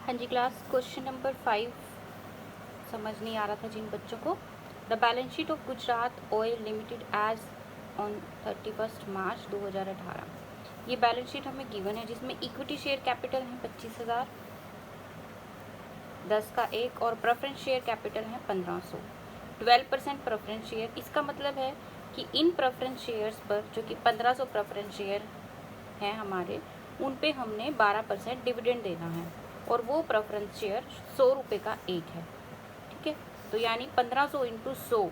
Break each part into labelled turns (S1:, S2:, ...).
S1: हाँ जी class, question number 5 समझ नहीं आ रहा था जिन बच्चों को। The balance sheet of Gujarat oil limited as on 31 March 2018। ये बैलेंस शीट हमें गिवन है जिसमें इक्विटी शेयर कैपिटल है 25,000, 10 का 1, और प्रेफरेंस शेयर कैपिटल है 1500। 12% प्रेफरेंस शेयर, इसका मतलब है कि इन प्रेफरेंस शेयर्स पर जो कि 1500 प्रेफरेंस शेयर हैं हमारे, उन पे हमने 12% डिविडेंड देना है, और वो प्रेफरेंस शेयर 100 रुपये का एक है। ठीक है, तो यानी 1500 इंटू 100,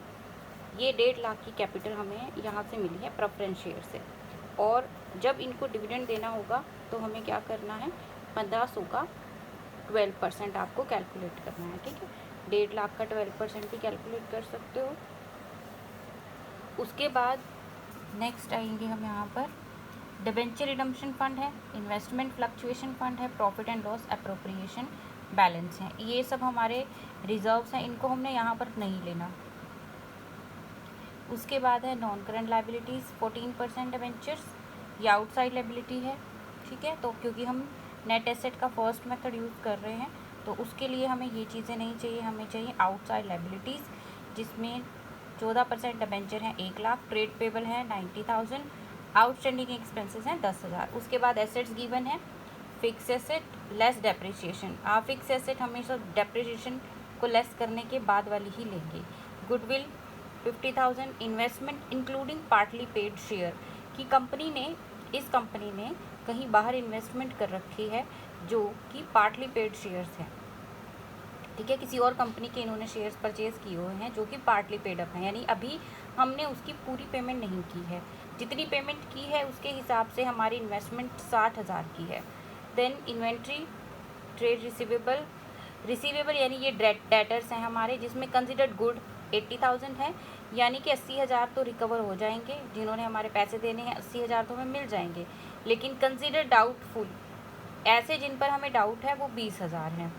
S1: ये 1.5 लाख की कैपिटल हमें यहाँ से मिली है प्रेफरेंस शेयर से। और जब इनको डिविडेंड देना होगा तो हमें क्या करना है, 1500 का 12% आपको कैलकुलेट करना है। ठीक है, 1.5 लाख का 12% भी कैलकुलेट कर सकते हो। उसके बाद नेक्स्ट आएंगे हम यहाँ पर, डिबेंचर रिडम्पशन फंड है, इन्वेस्टमेंट फ्लक्चुएशन फंड है, profit and loss appropriation balance है। ये सब हमारे रिजर्व्स हैं, इनको हमने यहाँ पर नहीं लेना। उसके बाद है नॉन करंट लाइबिलिटीज़, 14% डिबेंचर्स, ये आउटसाइड लाइबिलिटी है। ठीक है, तो क्योंकि हम नेट एसेट का फर्स्ट मेथड यूज़ कर रहे हैं तो उसके लिए हमें ये चीज़ें नहीं चाहिए, हमें चाहिए आउटसाइड लाइबिलिटीज़, जिसमें 14% डिबेंचर हैं 1 लाख, ट्रेड पेबल है 90,000, आउटस्टैंडिंग एक्सपेंसेस हैं 10,000। उसके बाद एसेट्स गिवन है, फिक्स एसेट लेस डेप्रिसिएशन। आप फिक्स एसेट हमेशा डेप्रिसिएशन को लेस करने के बाद वाली ही लेंगे। Goodwill 50,000, investment including partly paid share, कि इस कंपनी ने कहीं बाहर इन्वेस्टमेंट कर रखी है जो कि पार्टली पेड शेयर्स हैं। ठीक है, किसी और कंपनी के इन्होंने शेयर्स परचेज़ किए हुए हैं जो कि पार्टली पेड अप हैं, यानी अभी हमने उसकी पूरी पेमेंट नहीं की है। जितनी पेमेंट की है उसके हिसाब से हमारी इन्वेस्टमेंट 60,000 की है। देन इन्वेंट्री, ट्रेड रिसीवेबल यानी ये डेटर्स हैं हमारे, जिसमें कंसिडर्ड गुड 80,000 है, यानी कि 80,000 तो रिकवर हो जाएंगे। जिन्होंने हमारे पैसे देने हैं 80,000 तो हमें मिल जाएंगे। लेकिन कंसिडर डाउटफुल, ऐसे जिन पर हमें डाउट है वो 20,000 हैं।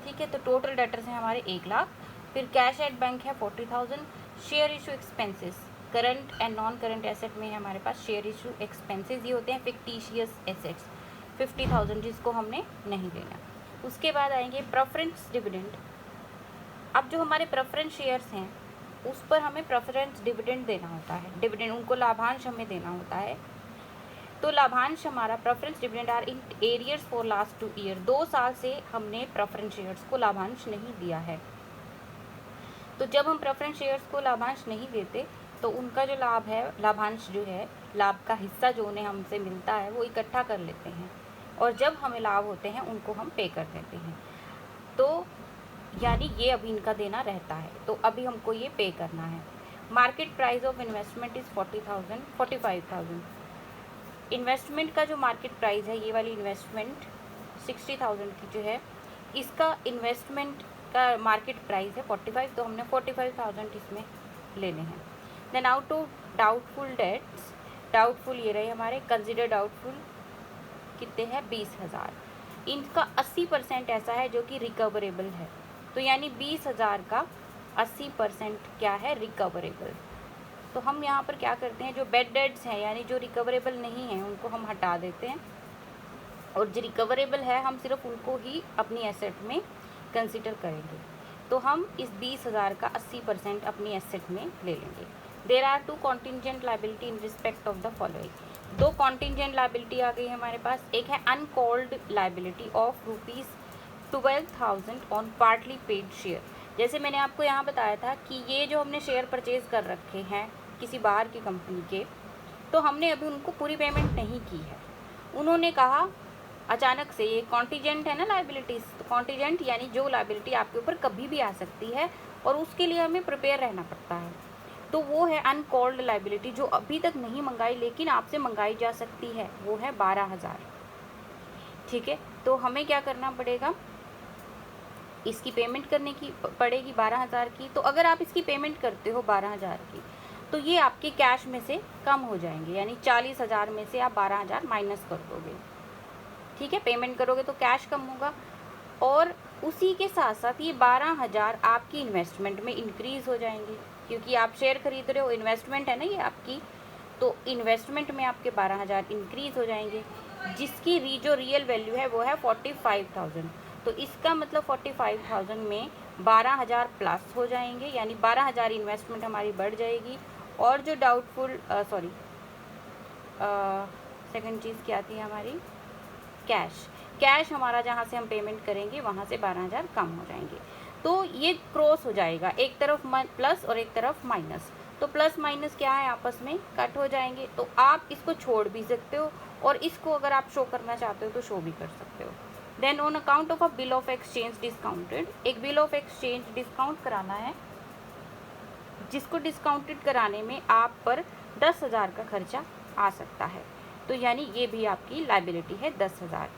S1: ठीक है, तो टोटल डेटर्स हैं हमारे 1 लाख। फिर कैश एट बैंक है 40,000। Share issue expenses, current and non current asset में है हमारे पास शेयर इशू एक्सपेंसेस, ये होते हैं फिक्टिशियस एसेट्स, 50,000 जिसको हमने नहीं लेना। उसके बाद आएंगे प्रेफरेंस डिविडेंड। अब जो हमारे प्रेफरेंस शेयर्स हैं उस पर हमें प्रेफरेंस डिविडेंड देना होता है, डिविडेंड उनको लाभांश हमें देना होता है। तो लाभांश हमारा preference dividend are in arrears for last 2 year, 2 साल से हमने प्रेफरेंस शेयर्स को लाभांश नहीं दिया है। तो जब हम प्रेफरेंस शेयर्स को लाभांश नहीं देते तो उनका जो लाभ है, लाभांश जो है, लाभ का हिस्सा जो उन्हें हमसे मिलता है वो इकट्ठा कर लेते हैं, और जब हमें लाभ होते हैं उनको हम पे कर देते हैं। तो यानी ये अभी इनका देना रहता है, तो अभी हमको ये पे करना है। Market price of investment is 45,000। Investment का जो मार्केट प्राइस है, ये वाली इन्वेस्टमेंट 60,000 की जो है, इसका इन्वेस्टमेंट का मार्केट प्राइस है 45, तो हमने 45,000 इसमें लेने हैं। Then out of doubtful debts, doubtful ये रहे हमारे, कंसिडर डाउटफुल कितने हैं 20,000। इनका 80% ऐसा है जो कि रिकवरेबल है, तो यानी 20,000 का 80% क्या है, रिकवरेबल। तो हम यहाँ पर क्या करते हैं, जो बेड डेट्स हैं यानी जो रिकवरेबल नहीं हैं उनको हम हटा देते हैं, और जो रिकवरेबल है हम सिर्फ उनको ही अपनी एसेट में कंसिडर करेंगे। तो हम इस 20,000 का 80% अपनी एसेट में ले लेंगे। There are 2 contingent liability in respect of the following. 2 contingent liability आ गई हमारे पास। एक है uncalled liability of ₹12,000 on partly paid share. जैसे मैंने आपको यहाँ बताया था कि ये जो हमने शेयर परचेज़ कर रखे हैं किसी बाहर की कंपनी के, तो हमने अभी उनको पूरी पेमेंट नहीं की है। उन्होंने कहा अचानक से, ये कॉन्टिजेंट है ना लाइबिलिटीज़, तो कॉन्टिजेंट यानी जो लाइबिलिटी आपके ऊपर कभी भी आ सकती है और उसके लिए हमें प्रिपेयर रहना पड़ता है, तो वो है अनकॉल्ड लाइबिलिटी, जो अभी तक नहीं मंगाई लेकिन आपसे मंगाई जा सकती है, वो है 12,000। ठीक है, तो हमें क्या करना पड़ेगा, इसकी पेमेंट करने की पड़ेगी 12,000 की। तो अगर आप इसकी पेमेंट करते हो 12,000 की, तो ये आपके कैश में से कम हो जाएंगे, यानी 40,000 में से आप 12,000 माइनस कर दोगे। ठीक है, पेमेंट करोगे तो कैश कम होगा, और उसी के साथ साथ ये 12,000 आपकी इन्वेस्टमेंट में इंक्रीज़ हो जाएंगे, क्योंकि आप शेयर खरीद रहे हो, इन्वेस्टमेंट है ना ये आपकी, तो इन्वेस्टमेंट में आपके 12,000 इंक्रीज़ हो जाएंगे, जिसकी जो रियल वैल्यू है वो है 45,000। तो इसका मतलब 45,000 में 12,000 प्लस हो जाएंगे, यानी 12,000 इन्वेस्टमेंट हमारी बढ़ जाएगी। और जो डाउटफुल सेकंड चीज़ क्या थी हमारी, कैश हमारा जहाँ से हम पेमेंट करेंगे वहाँ से 12,000 कम हो जाएंगे। तो ये क्रॉस हो जाएगा, एक तरफ प्लस और एक तरफ माइनस। तो प्लस माइनस क्या है, आपस में कट हो जाएंगे। तो आप इसको छोड़ भी सकते हो और इसको अगर आप शो करना चाहते हो तो शो भी कर सकते हो। Then on account of a bill of exchange discounted, एक बिल ऑफ एक्सचेंज डिस्काउंट कराना है, जिसको डिस्काउंटेड कराने में आप पर 10,000 का खर्चा आ सकता है। तो यानी ये भी आपकी लाइबिलिटी है 10,000।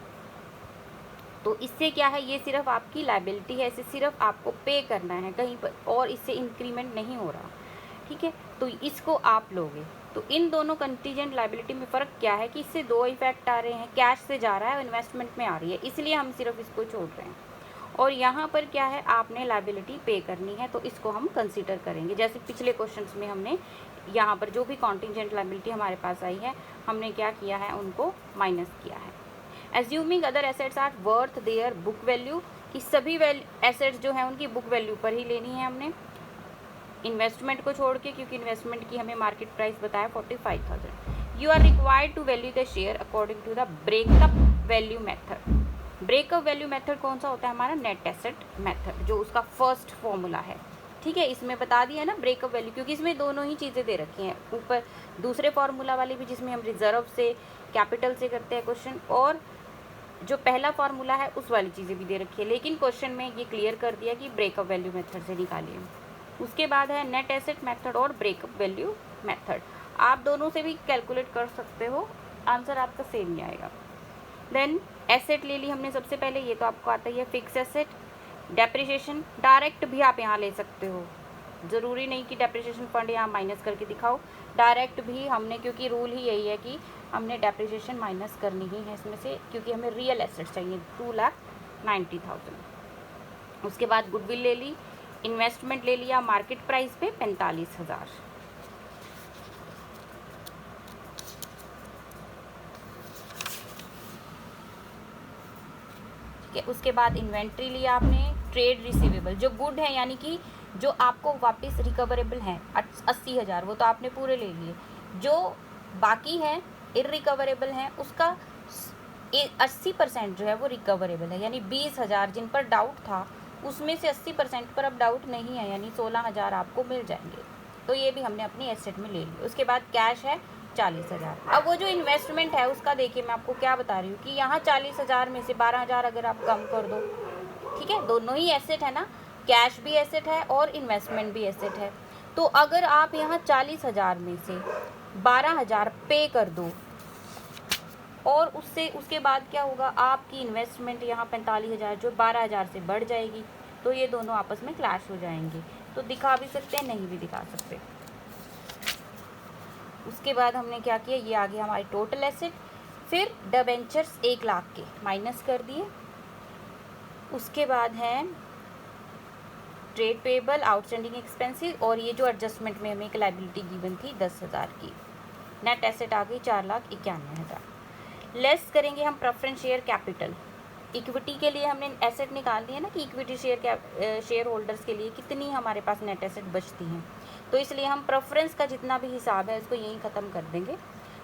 S1: तो इससे क्या है, ये सिर्फ आपकी लाइबिलिटी है, इसे सिर्फ आपको पे करना है कहीं पर, और इससे इंक्रीमेंट नहीं हो रहा, ठीक है। तो इसको आप लोगे। तो इन दोनों कंटीजेंट लाइबिलिटी में फ़र्क क्या है कि इससे दो इफेक्ट आ रहे हैं, कैश से जा रहा है और इन्वेस्टमेंट में आ रही है, इसलिए हम सिर्फ इसको छोड़ रहे हैं। और यहाँ पर क्या है, आपने लाइबिलिटी पे करनी है, तो इसको हम कंसीडर करेंगे। जैसे पिछले क्वेश्चंस में हमने यहाँ पर जो भी कॉन्टीजेंट लाइबिलिटी हमारे पास आई है, हमने क्या किया है, उनको माइनस किया है। Assuming other assets are worth their book value, कि सभी एसेट्स जो हैं उनकी बुक वैल्यू पर ही लेनी है हमने, इन्वेस्टमेंट को छोड़ के, क्योंकि इन्वेस्टमेंट की हमें मार्केट प्राइस बताया 45,000। You are required to value the share according to the breakup value method. Breakup value method कौन सा होता है, हमारा नेट एसेट मेथड, जो उसका फर्स्ट फॉर्मूला है, ठीक है। इसमें बता दिया ना ब्रेकअप वैल्यू, क्योंकि इसमें दोनों ही चीज़ें दे रखी हैं, ऊपर दूसरे फार्मूला वाली भी जिसमें हम रिजर्व से कैपिटल से करते हैं क्वेश्चन, और जो पहला फार्मूला है उस वाली चीज़ें भी दे रखी है, लेकिन क्वेश्चन में ये क्लियर कर दिया कि ब्रेकअप वैल्यू मेथड से निकालिए। उसके बाद है नेट एसेट मेथड और ब्रेकअप वैल्यू मेथड, आप दोनों से भी कैलकुलेट कर सकते हो, आंसर आपका सेम ही आएगा। देन एसेट ले ली हमने सबसे पहले, ये तो आपको आता ही है, फिक्स एसेट, डेप्रिसिएशन डायरेक्ट भी आप यहाँ ले सकते हो, ज़रूरी नहीं कि डेप्रिसिएशन फंड यहाँ माइनस करके दिखाओ, डायरेक्ट भी हमने, क्योंकि रूल ही यही है कि हमने डेप्रिसिएशन माइनस करनी ही है इसमें से, क्योंकि हमें रियल एसेट चाहिए 2,90,000। उसके बाद गुडविल ले ली, इन्वेस्टमेंट ले लिया मार्केट प्राइस पे 45,000, ठीक है। उसके बाद इन्वेंट्री लिया आपने, ट्रेड रिसीवेबल जो गुड है, यानी कि जो आपको वापस रिकवरेबल है 80,000, वो तो आपने पूरे ले लिए, जो बाकी है इरिकवरेबल है उसका 80% जो है वो रिकवरेबल है, यानी 20,000 जिन पर डाउट था उसमें से 80% पर अब डाउट नहीं है, यानी 16,000 आपको मिल जाएंगे। तो ये भी हमने अपनी एसेट में ले लिया। उसके बाद कैश है 40,000। अब वो जो इन्वेस्टमेंट है उसका देखिए, मैं आपको क्या बता रही हूँ कि यहाँ 40,000 में से 12,000 अगर आप कम कर दो, ठीक है, दोनों ही एसेट है ना, कैश भी एसेट है और इन्वेस्टमेंट भी एसेट है। तो अगर आप यहाँ 40,000 में से 12,000 पे कर दो, और उसके बाद क्या होगा, आपकी इन्वेस्टमेंट यहाँ 45,000 जो 12,000 से बढ़ जाएगी, तो ये दोनों आपस में क्लैश हो जाएंगे। तो दिखा भी सकते हैं, नहीं भी दिखा सकते। उसके बाद हमने क्या किया, ये आ गया हमारी टोटल एसेट। फिर डिबेंचर्स 1 लाख के माइनस कर दिए। उसके बाद है ट्रेड पेबल, आउटस्टैंडिंग एक्सपेंसेस, और ये जो एडजस्टमेंट में हमें एक लाइबिलिटी गिवन थी 10,000 की। नेट एसेट आ गई 4,91,000। लेस करेंगे हम प्रेफरेंस शेयर कैपिटल, इक्विटी के लिए हमने एसेट निकाल दिया ना कि इक्विटी शेयर होल्डर्स के लिए कितनी हमारे पास नेट एसेट बचती हैं, तो इसलिए हम प्रेफरेंस का जितना भी हिसाब है उसको यहीं ख़त्म कर देंगे।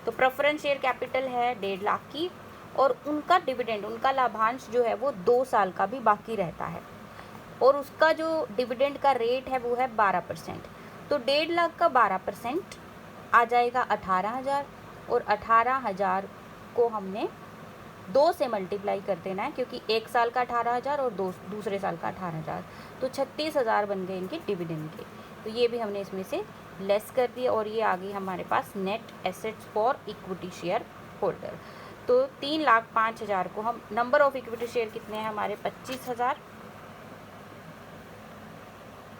S1: तो प्रेफरेंस शेयर कैपिटल है 1.5 लाख की, और उनका डिविडेंड, उनका लाभांश जो है वो 2 साल का भी बाकी रहता है, और उसका जो डिविडेंड का रेट है वो है 12%। तो 1.5 लाख का 12% आ जाएगा 18,000, और 18,000 को हमने 2 से मल्टीप्लाई कर देना है, क्योंकि 1 साल का 18,000 और दूसरे साल का 18,000, तो 36,000 बन गए इनके डिविडेंड के। तो ये भी हमने इसमें से लेस कर दिया, और ये आ गई हमारे पास net assets for equity share holder. तो 3,05,000 को हम, नंबर ऑफ इक्विटी शेयर कितने हैं हमारे 25,000,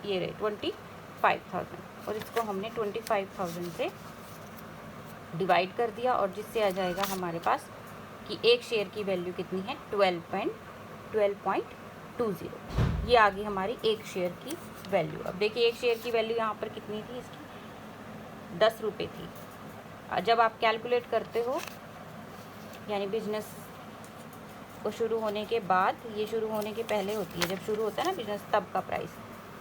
S1: ये रहे 25,000, और इसको हमने 25,000 से डिवाइड कर दिया, और जिससे आ जाएगा हमारे पास कि एक शेयर की वैल्यू कितनी है 12.20। ये आ गई हमारी एक शेयर की वैल्यू। अब देखिए एक शेयर की वैल्यू यहाँ पर कितनी थी, इसकी 10 रुपये थी। जब आप कैलकुलेट करते हो, यानी बिजनेस को शुरू होने के बाद, ये शुरू होने के पहले होती है, जब शुरू होता है ना बिजनेस तब का प्राइस।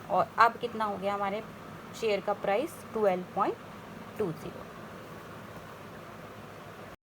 S1: और अब कितना हो गया हमारे शेयर का प्राइस 12.20।